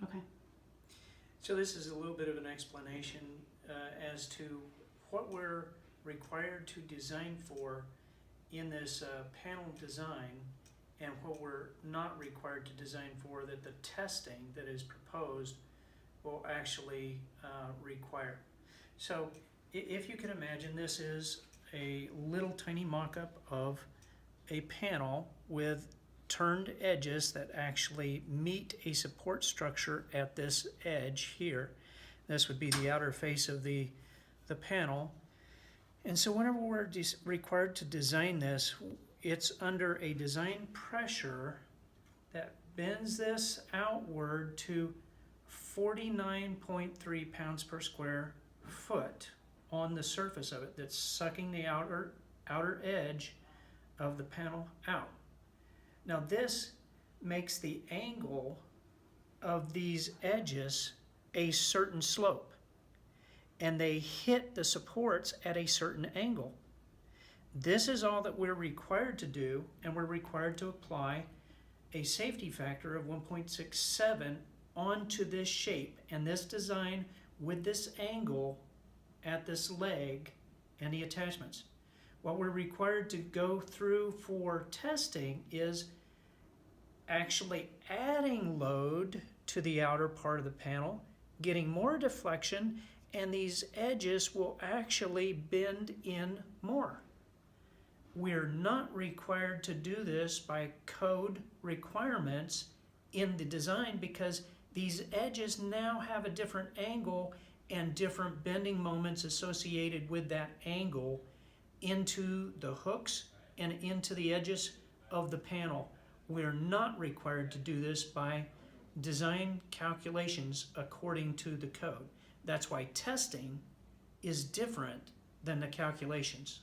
Okay. So this is a little bit of an explanation as to what we're required to design for in this panel design and what we're not required to design for that the testing that is proposed will actually require. So if you can imagine, this is a little tiny mock-up of a panel with turned edges that actually meet a support structure at this edge here. This would be the outer face of the panel. And so whenever we're required to design this, it's under a design pressure that bends this outward to 49.3 pounds per square foot on the surface of it, that's sucking the outer edge of the panel out. Now this makes the angle of these edges a certain slope, and they hit the supports at a certain angle. This is all that we're required to do, and we're required to apply a safety factor of 1.67 onto this shape and this design with this angle at this leg and the attachments. What we're required to go through for testing is actually adding load to the outer part of the panel, getting more deflection, and these edges will actually bend in more. We're not required to do this by code requirements in the design because these edges now have a different angle and different bending moments associated with that angle into the hooks and into the edges of the panel. We're not required to do this by design calculations according to the code. That's why testing is different than the calculations.